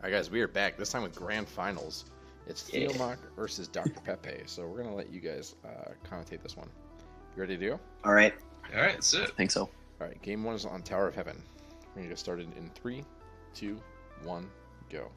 Alright guys, we are back, this time with Grand Finals. It's Theomach versus Dr. Pepe, so we're going to let you guys commentate this one. You ready to go? Alright. Alright, that's it. I think so. Alright, game 1 is on Tower of Heaven. We're going to get started in 3, 2, 1, go.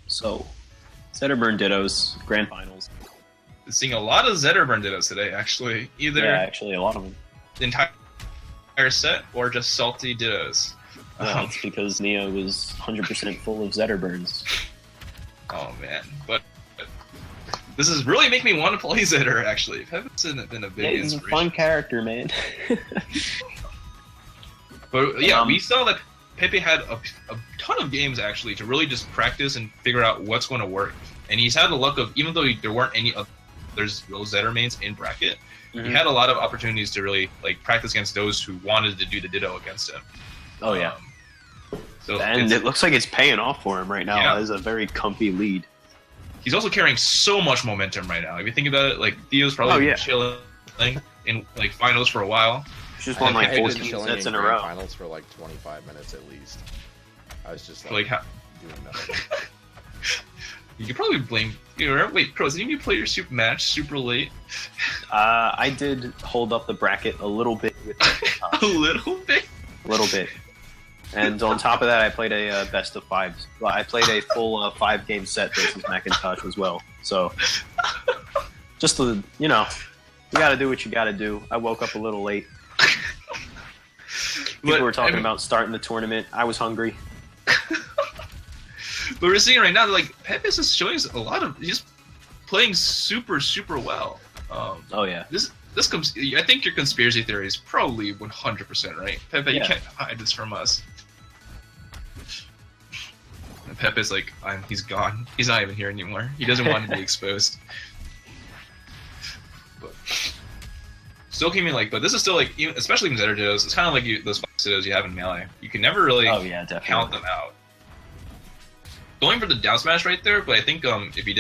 So, Zetter Dittos, Grand Finals. Seeing a lot of Zetter Dittos today, actually. Either actually a lot of them. The entire set or just salty Dittos. Yeah, it's because Neo was 100% full of Zetter burns. Oh man, but this is really making me want to play Zetter, actually. Pepe's been a big He's a inspiration. fun character, man. But yeah, we saw that Pepe had a ton of games, actually, to really just practice and figure out what's going to work. And he's had the luck of, even though there weren't any there's real Zetter mains in bracket, he had a lot of opportunities to really practice against those who wanted to do the Ditto against him. Oh yeah. And it looks like it's paying off for him right now. Yeah. It is a very comfy lead. He's also carrying so much momentum right now. If you think about it, Theo's probably been chilling in finals for a while. He's just won 14 sets in a row. Finals for 25 minutes at least. I was just doing nothing. You could probably blame. Wait, Croz, didn't you play your super match super late? I did hold up the bracket a little bit. A little bit. A little bit. And on top of that, I played a best of fives. Well, I played a full 5-game set versus Macintosh as well. So, just you gotta do what you gotta do. I woke up a little late. People were talking about starting the tournament. I was hungry. But we're seeing right now that Pepe's just showing us a lot of he's playing super well. Oh yeah. This comes. I think your conspiracy theory is probably 100% right. Pepe, you can't hide this from us. And Pepe's he's gone. He's not even here anymore. He doesn't want to be exposed. But still keeping but this is still even, especially in Zetter Dittos, it's kind of like those Dittos you have in Melee. You can never really count them out. Going for the down smash right there, but I think if you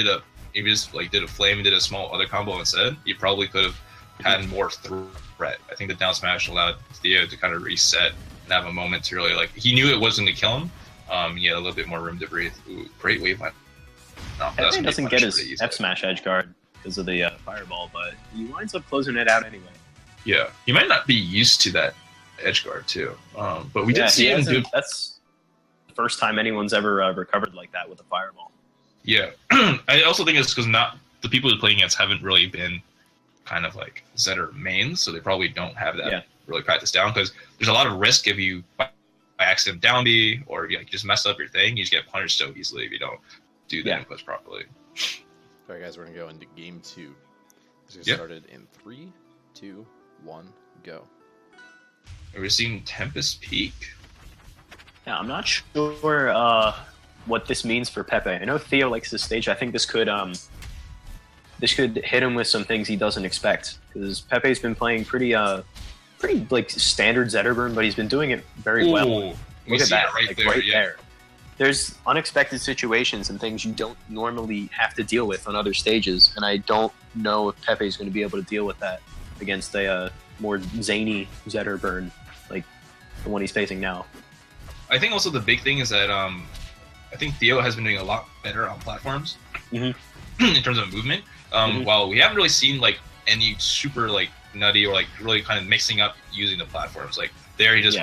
just did a flame and did a small other combo instead, you probably could have had more threat. I think the down smash allowed Theo to kind of reset and have a moment to really he knew it wasn't going to kill him. He had a little bit more room to breathe. Ooh, great wave line. Pepe doesn't get his F smash edge guard because of the fireball, but he winds up closing it out anyway. Yeah, he might not be used to that edge guard too. But we did see him do. That's the first time anyone's ever recovered like that with a fireball. Yeah, I also think it's because the people who's playing against haven't really been kind of Zetter mains, so they probably don't have that really practiced down, because there's a lot of risk if you by accident down B, or if you just mess up your thing, you just get punished so easily if you don't do the inputs properly. Alright guys, we're going to go into game 2. Let's get started in 3, 2, 1, go. We're seeing Tempest Peak. Yeah, I'm not sure what this means for Pepe. I know Theo likes this stage. I think this could hit him with some things he doesn't expect, because Pepe's been playing pretty standard Zetterburn, but he's been doing it very well. Look at that, right there. There's unexpected situations and things you don't normally have to deal with on other stages, and I don't know if Pepe's going to be able to deal with that against a more zany Zetterburn like the one he's facing now. I think also the big thing is that I think Theo has been doing a lot better on platforms in terms of movement. While we haven't really seen any super nutty or really kind of mixing up using the platforms. There he just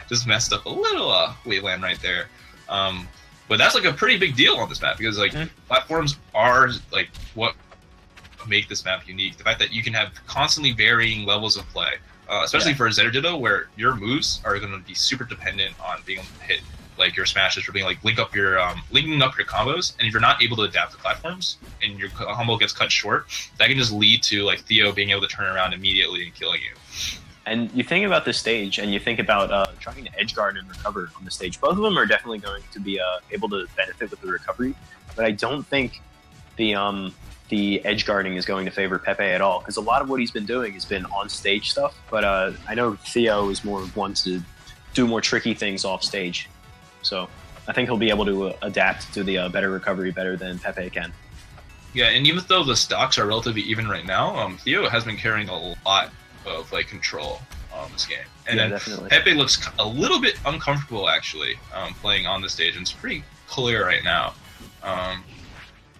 just messed up a little Wayland right there. But that's a pretty big deal on this map, because platforms are what make this map unique. The fact that you can have constantly varying levels of play, especially for Zetter Ditto, where your moves are going to be super dependent on being able to hit your smashes, or being linking up your combos, and if you're not able to adapt to platforms and your combo gets cut short, that can just lead to Theo being able to turn around immediately and killing you. And you think about this stage, and you think about trying to edgeguard and recover on the stage. Both of them are definitely going to be able to benefit with the recovery, but I don't think the edgeguarding is going to favor Pepe at all, because a lot of what he's been doing has been on stage stuff. But I know Theo is more one to do more tricky things off stage. So I think he'll be able to adapt to the better recovery better than Pepe can. Yeah, and even though the stocks are relatively even right now, Theo has been carrying a lot of control. well in this game. And Yeah, then definitely. Pepe looks a little bit uncomfortable actually playing on the stage, and it's pretty clear right now.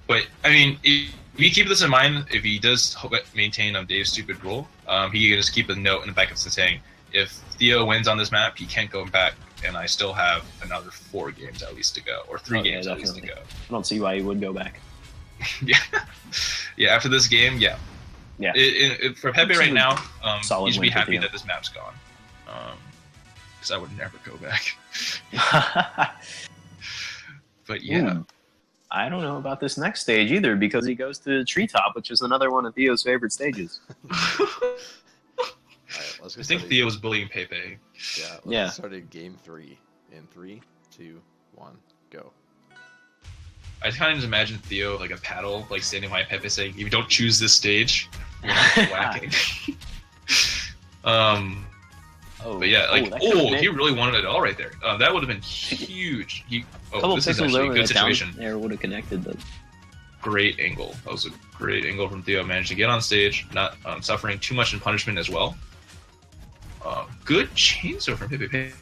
But I mean, if you keep this in mind, if he does maintain Dave's stupid rule, he can just keep a note in the back of saying, if Theo wins on this map, he can't go back, and I still have another 4 games at least to go, or 3 games at least to go. I don't see why he would go back. Yeah, yeah. After this game, yeah. Yeah. For Pepe right now, you should be win for happy Theo. that this map's gone, because I would never go back. But yeah. Ooh. I don't know about this next stage either, because he goes to Treetop, which is another one of Theo's favorite stages. Let's I think Theo was bullying Pepe. Yeah. Let's start in game 3. In 3, 2, 1, go. I kind of just imagine Theo like a paddle, like standing behind Pepe, saying, "If you don't choose this stage, you're not whacking." But yeah, like, he really wanted it all right there. That would have been huge. This is actually a good situation. There would have connected them. Great angle. That was a great angle from Theo. Managed to get on stage, not suffering too much in punishment as well. Good chainsaw from Pepe.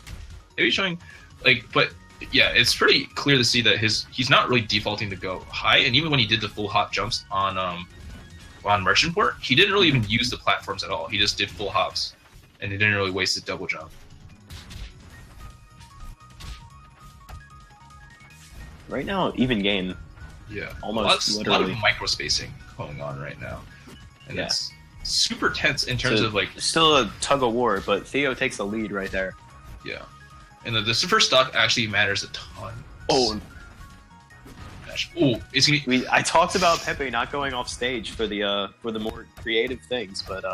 Maybe showing, like, but yeah, it's pretty clear to see that he's not really defaulting to go high, and even when he did the full hop jumps on Merchant Port, he didn't really even use the platforms at all. He just did full hops, and he didn't really waste a double jump. Right now, even game. Yeah, almost a lot of micro spacing going on right now, and it's super tense in terms of like still a tug of war, but Theo takes the lead right there. Yeah, and the first stock actually matters a ton. Oh, it's gonna be... I talked about Pepe not going off stage for the more creative things, but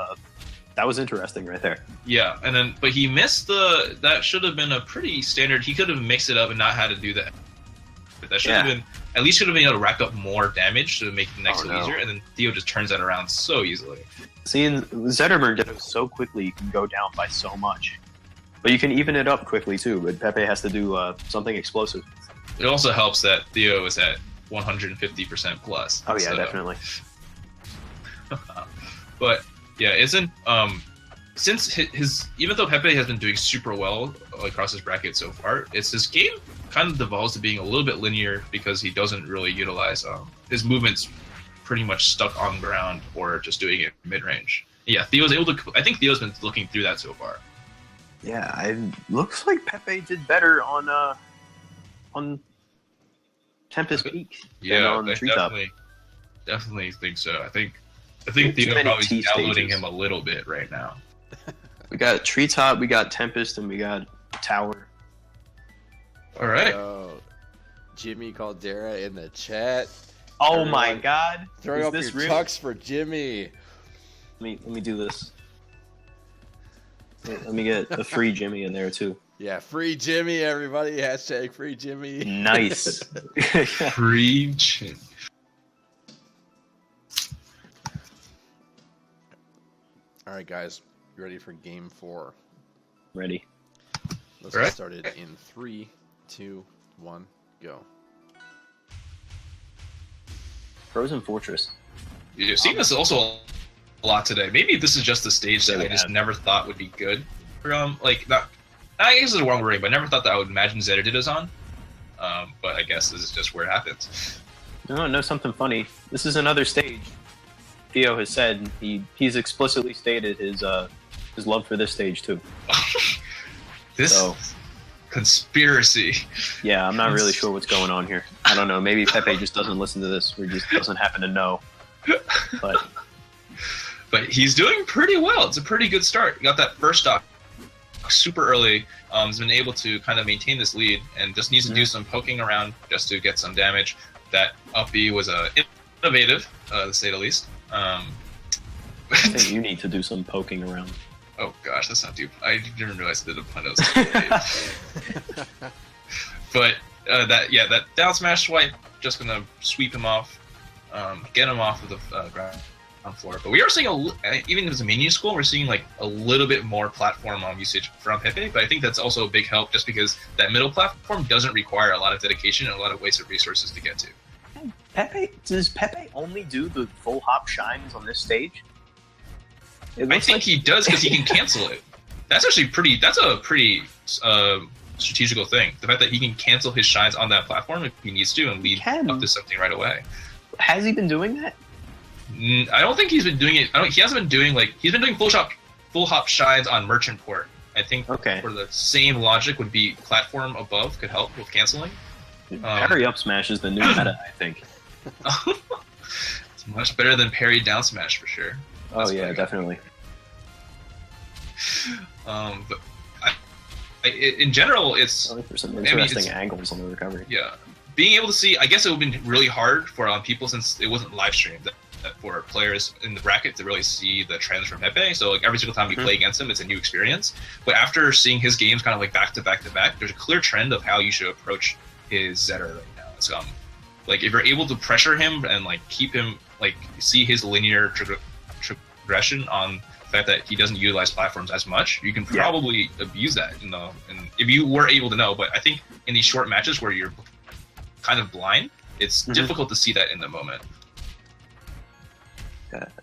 that was interesting right there. Yeah, and then but he missed that should have been a pretty standard. He could have mixed it up and not had to do that. But that should have been at least should have been able to rack up more damage to make the next one easier, and then Theo just turns that around so easily. Seeing Zetter did it so quickly, you can go down by so much. But you can even it up quickly too, but Pepe has to do something explosive. It also helps that Theo is at 150% plus. Oh yeah, definitely. But yeah, isn't since his even though Pepe has been doing super well across his bracket so far, it's his game kind of devolves to being a little bit linear because he doesn't really utilize his movements pretty much stuck on ground or just doing it mid-range. Yeah, Theo's able to. I think Theo's been looking through that so far. Yeah, it looks like Pepe did better on Tempest Peak than on Treetop. Definitely think so. I think Theo probably downloading him a little bit right now. We got Treetop, we got Tempest, and we got Tower. All right. Jimmy Caldera in the chat. Oh my God! Throw up your tux for Jimmy. Let me do this. Let me get a free Jimmy in there too. Yeah, free Jimmy, everybody. Hashtag free Jimmy. Nice. Free Jimmy. All right, guys. You ready for game 4? Ready. Let's get started in 3, 2, 1, go. Frozen Fortress. You've seen this also a lot today. Maybe this is just the stage that I just never thought would be good. Like, not, I guess it's a wrong wording, but I never thought that I would imagine Zetter did us on. But I guess this is just where it happens. No, something funny. This is another stage. Theo has said he's explicitly stated his love for this stage too. Conspiracy. Yeah, I'm not really sure what's going on here. I don't know. Maybe Pepe just doesn't listen to this, or just doesn't happen to know. But he's doing pretty well. It's a pretty good start. He got that first stock super early. He's been able to kind of maintain this lead, and just needs to do some poking around just to get some damage. That up B was innovative, to say the least. I think you need to do some poking around. Oh gosh, that's not too. I didn't realize that the pun was too late. But that down smash swipe just gonna sweep him off, get him off of the ground floor. But we are seeing even as a menu school, we're seeing like a little bit more platform usage from Pepe. But I think that's also a big help, just because that middle platform doesn't require a lot of dedication and a lot of wasted resources to get to. Does Pepe only do the full hop shines on this stage? I think he does because he can cancel it. That's actually pretty. That's a pretty strategical thing. The fact that he can cancel his shines on that platform if he needs to and lead up to something right away. Has he been doing that? I don't think he's been doing it. He hasn't been doing he's been doing full hop shines on Merchant Port. I think for the same logic would be platform above could help with canceling. Parry up smash is the new meta, I think. It's much better than parry down smash for sure. That's definitely. But in general, it's for some interesting angles on the recovery. Yeah, being able to see, I guess it would have been really hard for people since it wasn't live streamed. That for players in the bracket to really see the trends from Pepe. So like every single time we play against him, it's a new experience. But after seeing his games kind of like back to back to back, there's a clear trend of how you should approach his Zetter right now. It's like if you're able to pressure him and like keep him like see his linear progression on the fact that he doesn't utilize platforms as much, you can probably abuse that. And if you were able to know, but I think in these short matches where you're kind of blind, it's difficult to see that in the moment.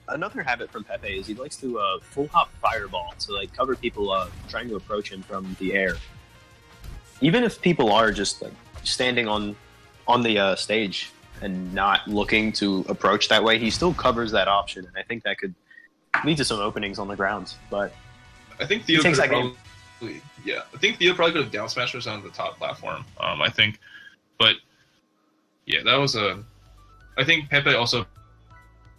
Another habit from Pepe is he likes to full hop fireball to like cover people trying to approach him from the air. Even if people are just like standing on the stage and not looking to approach that way, he still covers that option, and I think that could lead to some openings on the ground. But I think Theo could probably, I think Theo probably could have down smashed us on the top platform. I think, but yeah, that was I think Pepe also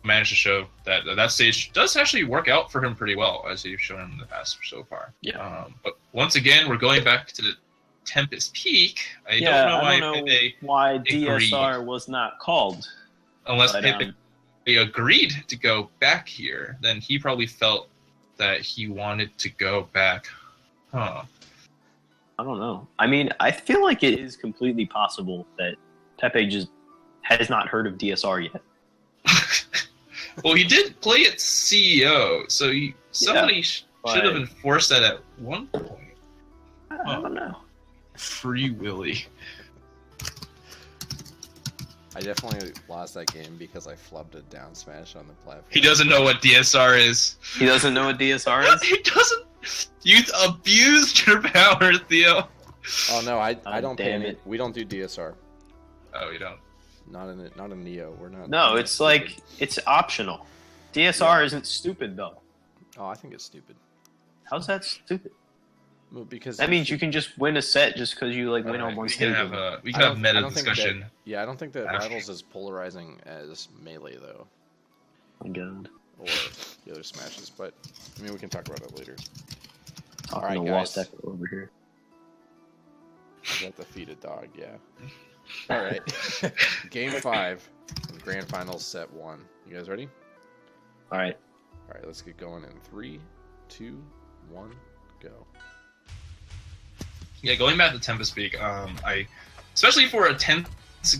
managed to show that that stage does actually work out for him pretty well, as he's shown in the past so far. Yeah. But once again, we're going back to the Tempest Peak. I don't know why DSR was not called. Unless Pepe agreed to go back here, then he probably felt that he wanted to go back. I don't know. I mean, I feel like it is completely possible that Pepe just has not heard of DSR yet. Well, he did play at CEO, so somebody should have enforced that at one point. I don't know. Free Willy. I definitely lost that game because I flubbed a down smash on the platform. He doesn't know what DSR is. He doesn't know what DSR is? He doesn't. You abused your power, Theo. Oh no, I don't pay it. We don't do DSR. Oh, you don't. Not in Neo. We're not. No, it's stupid. Like it's optional. DSR isn't stupid though. Oh, I think it's stupid. How's that stupid? Well, because that means you can just win a set just because you like win on one stage. We can have meta discussion. I don't think that Rivals is polarizing as Melee though. Oh my God. Or the other smashes, but I mean we can talk about it later. Talking to Lost Echo over here. I got the feeded dog, yeah. All right. Game 5, Grand Finals, Set 1. You guys ready? All right. All right, let's get going in 3, 2, 1, go. Yeah, going back to Tempest Peak, especially for a tense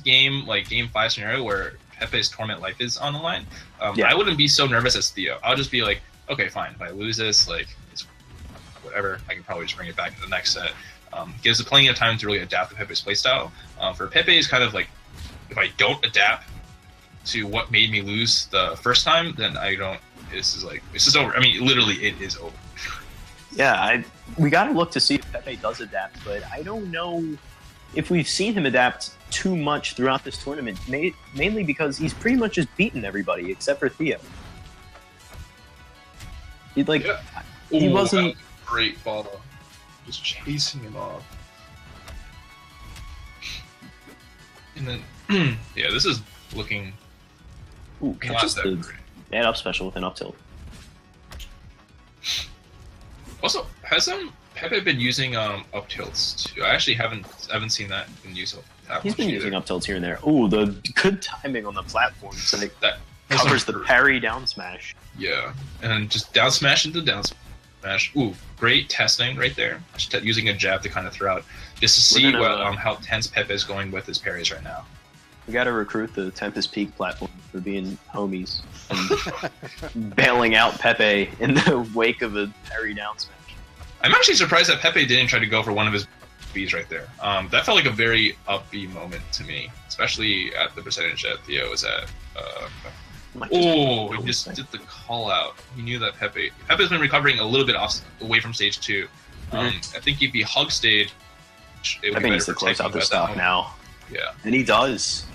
game like Game 5 scenario where Pepe's Torment Life is on the line, I wouldn't be so nervous as Theo. I'll just be like, okay, fine. If I lose this, like, it's whatever. I can probably just bring it back to the next set. Gives it plenty of time to really adapt to Pepe's playstyle. For Pepe, is kind of like, if I don't adapt to what made me lose the first time, then I don't. This is over. I mean, literally, it is over. Yeah, we got to look to see if Pepe does adapt, but I don't know if we've seen him adapt too much throughout this tournament. Mainly because he's pretty much just beaten everybody except for Theo. He wasn't great ball. Just chasing him off. And then, yeah, this is looking. Ooh, catches the bad up special with an up tilt. Also, has Pepe been using up tilts too? I actually haven't seen that in use. He's been using up tilts here and there. Ooh, the good timing on the platform. So that covers the parry down smash. Yeah, and just down smash into down smash. Ooh, great testing right there. Just using a jab to kind of throw out, just to see how tense Pepe is going with his parries right now. We got to recruit the Tempest Peak platform for being homies and bailing out Pepe in the wake of a parry down smash. I'm actually surprised that Pepe didn't try to go for one of his Bs right there. That felt like a very upbeat moment to me, especially at the percentage that Theo was at. Oh, he just did the call out. He knew that Pepe's been recovering a little bit away from stage 2. I think if he hugs stage, it would be better to close out the stock now. Yeah. And he does.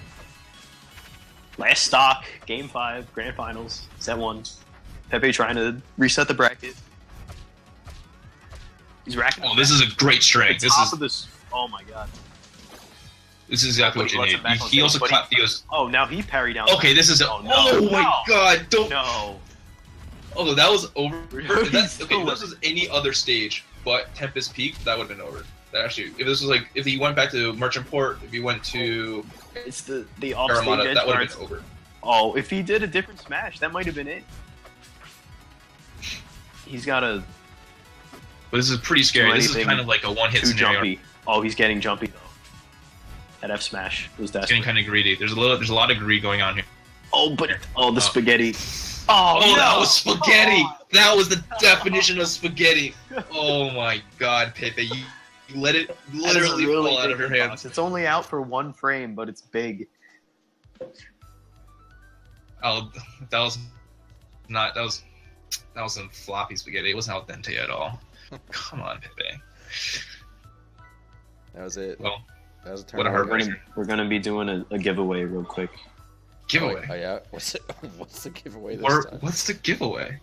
Last stock, game 5, grand finals, set 1. Pepe trying to reset the bracket. He's racking. Oh, this is a great strength. Oh my god. This is exactly what you need. He also clapped Theo's. Oh, now he parried down. Okay, this is. Oh my god! Don't. No. Oh, that was over. If this was any other stage but Tempest Peak, that would have been over. That actually, if this was like, if he went back to Merchant Port, if he went to. It's the off-stage Paramount, that would have been over. Oh, if he did a different smash, that might have been it. He's got a. But this is pretty scary. This is kind of like a one-hit scenario. Jumpy. Oh, he's getting jumpy though. That F smash was desperate. Getting kind of greedy. There's a lot of greed going on here. Oh, but the spaghetti. Oh, no. That was spaghetti. That was the definition of spaghetti. Oh my God, Pepe, you let it literally fall out of your hands. It's only out for 1 frame, but it's big. Oh, that was some floppy spaghetti. It wasn't al dente at all. Come on, Pepe. That was it. Well, that was a what a heartbreaker. We're gonna be doing a giveaway real quick. Giveaway? Oh yeah. What's the giveaway this time? What's the giveaway?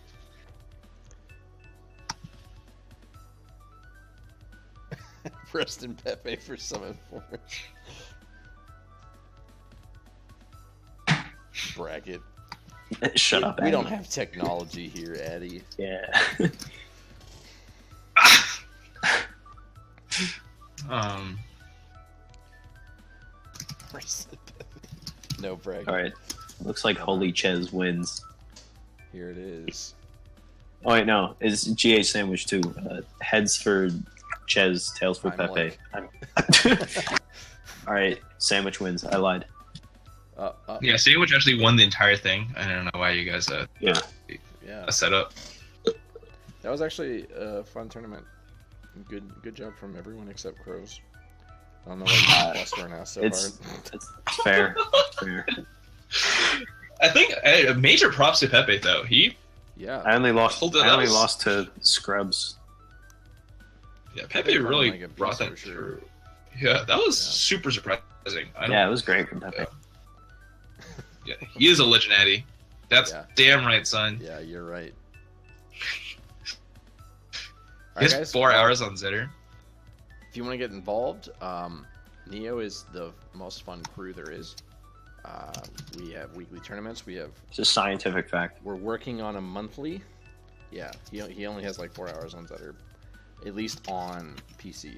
Preston Pepe for Summon 4. Bracket. Shut up, We Eddie. don't have technology here, Eddie. Yeah. No bracket. All right. Looks like Holy Ches wins. Here it is. Oh wait, no. It's GA sandwich too. Heads for Ches, tails for Pepe. All right, sandwich wins. I lied. Yeah, sandwich actually won the entire thing. I don't know why you guys yeah set up. That was actually a fun tournament. Good job from everyone except Crows. I don't know why you lost our now so hard. It's fair. Fair. I think major props to Pepe though. I only lost to Scrubs. Yeah, Pepe really brought that through. Yeah, that was super surprising. Yeah, it was great from Pepe. Yeah, he is a legend, Eddie. That's damn right, son. Yeah, you're right. He has 4 hours on Zetter. If you want to get involved, Neo is the most fun crew there is. We have weekly tournaments. It's a scientific fact. We're working on a monthly. Yeah, he only has like 4 hours on Zetter, at least on PC.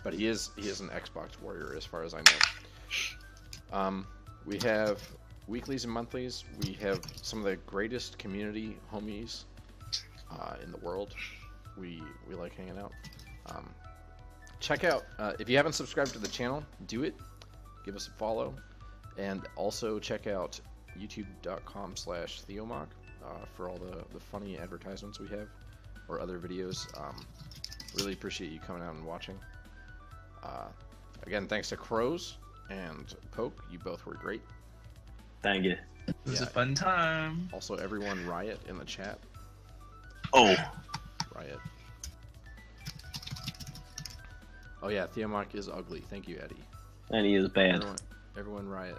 But he is an Xbox warrior as far as I know. We have weeklies and monthlies. We have some of the greatest community homies in the world. We like hanging out. Check out if you haven't subscribed to the channel, do it. Give us a follow, and also check out youtube.com/Theomach for all the funny advertisements we have or other videos. Really appreciate you coming out and watching. Again, thanks to Crows and Poke. You both were great. Thank you. It was a fun time. Also, everyone Riot in the chat. Oh. Riot. Oh yeah, Theomach is ugly. Thank you, Eddie. And he is bad. Everyone Riot.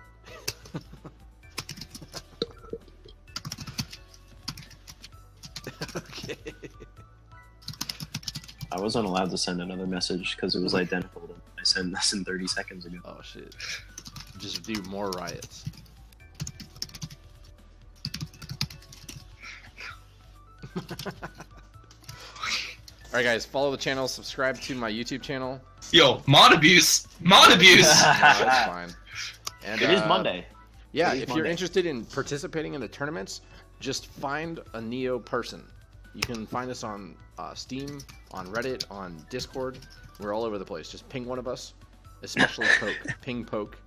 Okay. I wasn't allowed to send another message because it was identical to I sent less than 30 seconds ago. Oh shit. Just do more riots. Alright guys, follow the channel, subscribe to my YouTube channel. Yo, mod abuse! Mod abuse! No, that's fine. And, it is Monday. Yeah, if you're interested in participating in the tournaments, just find a Neo person. You can find us on Steam, on Reddit, on Discord. We're all over the place. Just ping one of us, especially Poke. Ping Poke.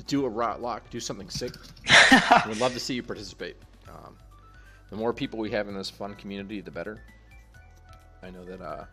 Do a rot lock. Do something sick. We'd love to see you participate. The more people we have in this fun community, the better. I know that